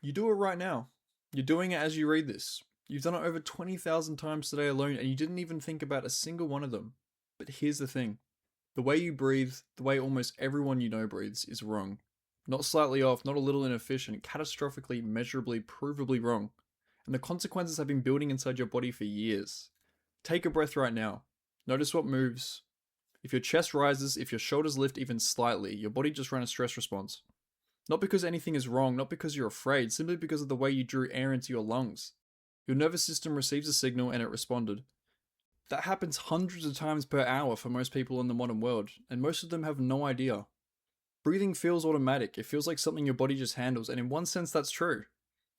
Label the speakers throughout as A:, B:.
A: You do it right now. You're doing it as you read this. You've done it over 20,000 times today alone, and you didn't even think about a single one of them. But here's the thing, the way you breathe, the way almost everyone you know breathes, is wrong. Not slightly off, not a little inefficient, catastrophically, measurably, provably wrong. And the consequences have been building inside your body for years. Take a breath right now. Notice what moves. If your chest rises, if your shoulders lift even slightly, your body just ran a stress response. Not because anything is wrong, not because you're afraid, simply because of the way you drew air into your lungs. Your nervous system receives a signal and it responded. That happens hundreds of times per hour for most people in the modern world, and most of them have no idea. Breathing feels automatic, it feels like something your body just handles, and in one sense that's true.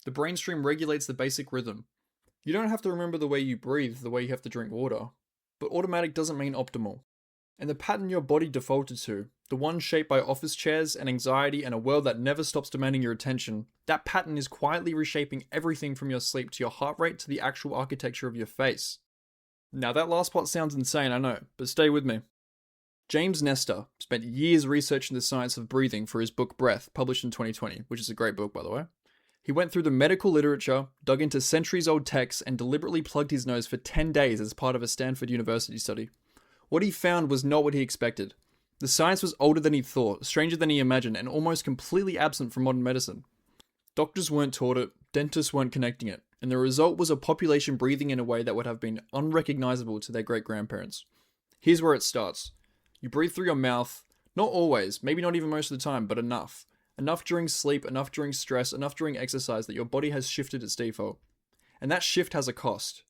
A: The brainstream regulates the basic rhythm. You don't have to remember the way you breathe, the way you have to drink water. But automatic doesn't mean optimal. And the pattern your body defaulted to, the one shaped by office chairs and anxiety and a world that never stops demanding your attention, that pattern is quietly reshaping everything from your sleep to your heart rate to the actual architecture of your face. Now that last part sounds insane, I know, but stay with me. James Nestor spent years researching the science of breathing for his book Breath, published in 2020, which is a great book by the way. He went through the medical literature, dug into centuries-old texts, and deliberately plugged his nose for 10 days as part of a Stanford University study. What he found was not what he expected. The science was older than he thought, stranger than he imagined, and almost completely absent from modern medicine. Doctors weren't taught it, dentists weren't connecting it, and the result was a population breathing in a way that would have been unrecognizable to their great-grandparents. Here's where it starts. You breathe through your mouth, not always, maybe not even most of the time, but enough. Enough during sleep, enough during stress, enough during exercise that your body has shifted its default. And that shift has a cost.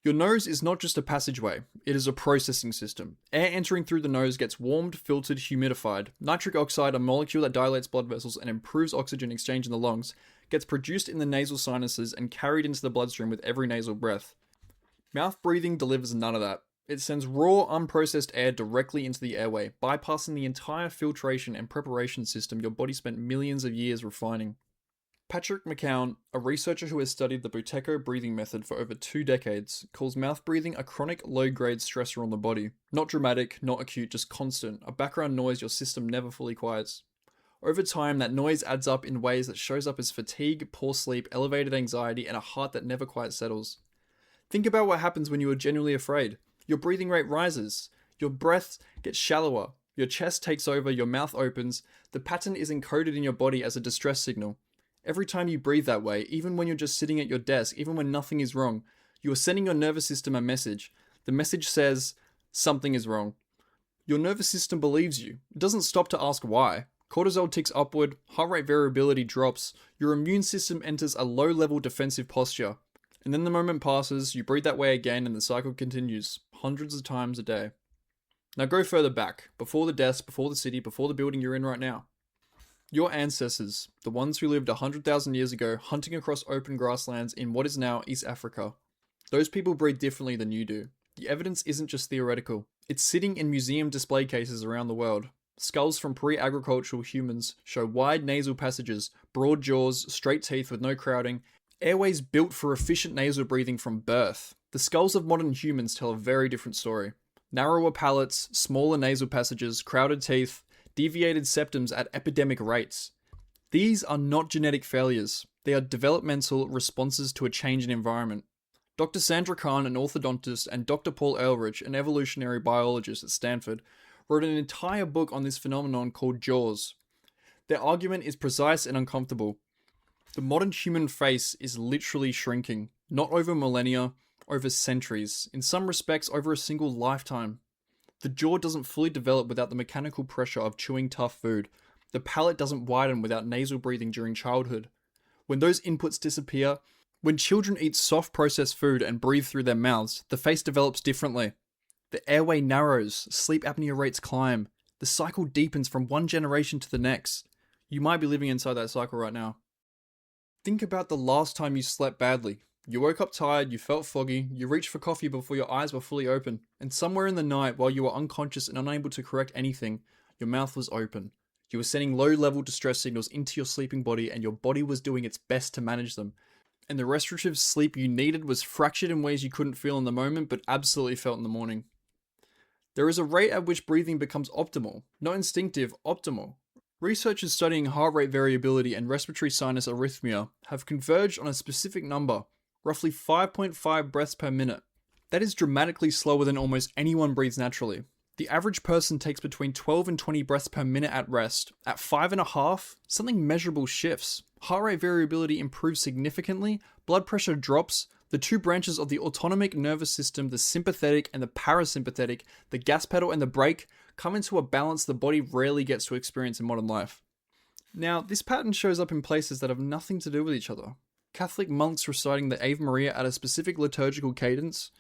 A: Your nose is not just a passageway, it is a processing system. Air entering through the nose gets warmed, filtered, humidified. Nitric oxide, a molecule that dilates blood vessels and improves oxygen exchange in the lungs, gets produced in the nasal sinuses and carried into the bloodstream with every nasal breath. Mouth breathing delivers none of that. It sends raw, unprocessed air directly into the airway, bypassing the entire filtration and preparation system your body spent millions of years refining. Patrick McKeown, a researcher who has studied the buteyko breathing method for over 2 decades, calls mouth breathing a chronic low-grade stressor on the body. Not dramatic, not acute, just constant, a background noise your system never fully quiets. Over time, that noise adds up in ways that shows up as fatigue, poor sleep, elevated anxiety, and a heart that never quite settles. Think about what happens when you are genuinely afraid. Your breathing rate rises, your breath gets shallower, your chest takes over, your mouth opens. The pattern is encoded in your body as a distress signal. Every time you breathe that way, even when you're just sitting at your desk, even when nothing is wrong, you are sending your nervous system a message. The message says, something is wrong. Your nervous system believes you. It doesn't stop to ask why. Cortisol ticks upward, heart rate variability drops, your immune system enters a low-level defensive posture. And then the moment passes, you breathe that way again and the cycle continues, hundreds of times a day. Now go further back, before the desk, before the city, before the building you're in right now. Your ancestors, the ones who lived 100,000 years ago, hunting across open grasslands in what is now East Africa. Those people breathe differently than you do. The evidence isn't just theoretical. It's sitting in museum display cases around the world. Skulls from pre-agricultural humans show wide nasal passages, broad jaws, straight teeth with no crowding, airways built for efficient nasal breathing from birth. The skulls of modern humans tell a very different story. Narrower palates, smaller nasal passages, crowded teeth, deviated septums at epidemic rates. These are not genetic failures. They are developmental responses to a change in environment. Dr. Sandra Kahn, an orthodontist, and Dr. Paul Ehrlich, an evolutionary biologist at Stanford, wrote an entire book on this phenomenon called Jaws. Their argument is precise and uncomfortable. The modern human face is literally shrinking, not over millennia, over centuries, in some respects over a single lifetime. The jaw doesn't fully develop without the mechanical pressure of chewing tough food. The palate doesn't widen without nasal breathing during childhood. When those inputs disappear, when children eat soft processed food and breathe through their mouths, the face develops differently. The airway narrows, sleep apnea rates climb. The cycle deepens from one generation to the next. You might be living inside that cycle right now. Think about the last time you slept badly. You woke up tired, you felt foggy, you reached for coffee before your eyes were fully open, and somewhere in the night, while you were unconscious and unable to correct anything, your mouth was open. You were sending low-level distress signals into your sleeping body, and your body was doing its best to manage them. And the restorative sleep you needed was fractured in ways you couldn't feel in the moment, but absolutely felt in the morning. There is a rate at which breathing becomes optimal, not instinctive, optimal. Researchers studying heart rate variability and respiratory sinus arrhythmia have converged on a specific number, roughly 5.5 breaths per minute. That is dramatically slower than almost anyone breathes naturally. The average person takes between 12 and 20 breaths per minute at rest. At 5.5, something measurable shifts. Heart rate variability improves significantly, blood pressure drops, the two branches of the autonomic nervous system, the sympathetic and the parasympathetic, the gas pedal and the brake, come into a balance the body rarely gets to experience in modern life. Now, this pattern shows up in places that have nothing to do with each other. Catholic monks reciting the Ave Maria at a specific liturgical cadence,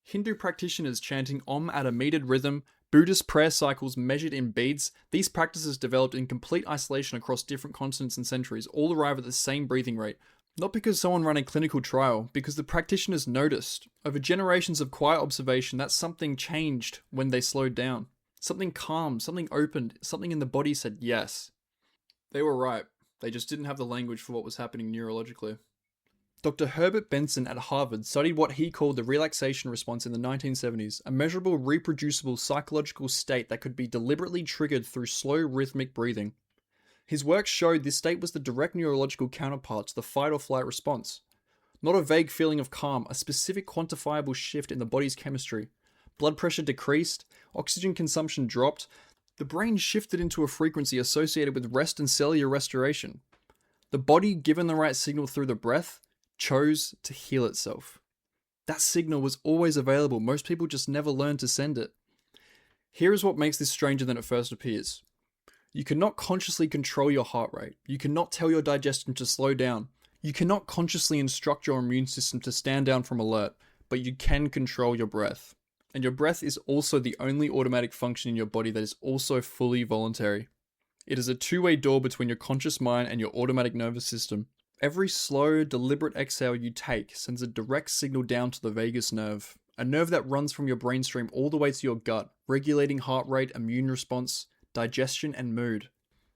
A: Hindu practitioners chanting Om at a metered rhythm, Buddhist prayer cycles measured in beads. These practices developed in complete isolation across different continents and centuries all arrive at the same breathing rate. Not because someone ran a clinical trial, because the practitioners noticed, over generations of quiet observation, that something changed when they slowed down. Something calmed, something opened, something in the body said yes. They were right. They just didn't have the language for what was happening neurologically. Dr. Herbert Benson at Harvard studied what he called the relaxation response in the 1970s, a measurable, reproducible psychological state that could be deliberately triggered through slow, rhythmic breathing. His work showed this state was the direct neurological counterpart to the fight or flight response. Not a vague feeling of calm, a specific quantifiable shift in the body's chemistry. Blood pressure decreased, oxygen consumption dropped, the brain shifted into a frequency associated with rest and cellular restoration. The body, given the right signal through the breath, chose to heal itself. That signal was always available, most people just never learned to send it. Here is what makes this stranger than it first appears. You cannot consciously control your heart rate. You cannot tell your digestion to slow down. You cannot consciously instruct your immune system to stand down from alert, but you can control your breath. And your breath is also the only automatic function in your body that is also fully voluntary. It is a two-way door between your conscious mind and your automatic nervous system. Every slow, deliberate exhale you take sends a direct signal down to the vagus nerve, a nerve that runs from your brainstream all the way to your gut, regulating heart rate, immune response, digestion, and mood.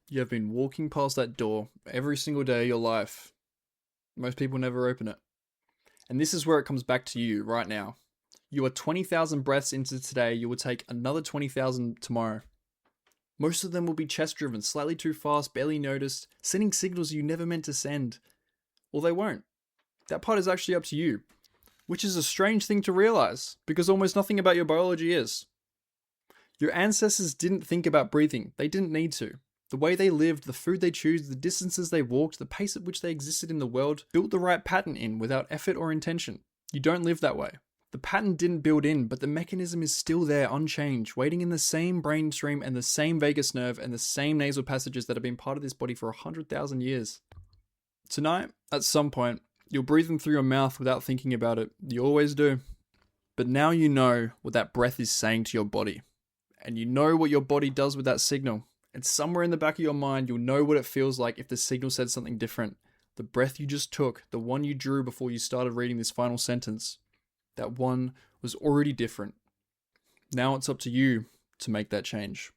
A: You have been walking past that door every single day of your life. Most people never open it. And this is where it comes back to you right now. You are 20,000 breaths into today, you will take another 20,000 tomorrow. Most of them will be chest-driven, slightly too fast, barely noticed, sending signals you never meant to send. Or they won't. That part is actually up to you, which is a strange thing to realize, because almost nothing about your biology is. Your ancestors didn't think about breathing. They didn't need to. The way they lived, the food they chose, the distances they walked, the pace at which they existed in the world, built the right pattern in without effort or intention. You don't live that way. The pattern didn't build in, but the mechanism is still there, unchanged, waiting in the same brain stream and the same vagus nerve and the same nasal passages that have been part of this body for 100,000 years. Tonight, at some point, you'll breathe them through your mouth without thinking about it. You always do. But now you know what that breath is saying to your body. And you know what your body does with that signal. And somewhere in the back of your mind, you'll know what it feels like if the signal said something different. The breath you just took, the one you drew before you started reading this final sentence, that one was already different. Now it's up to you to make that change.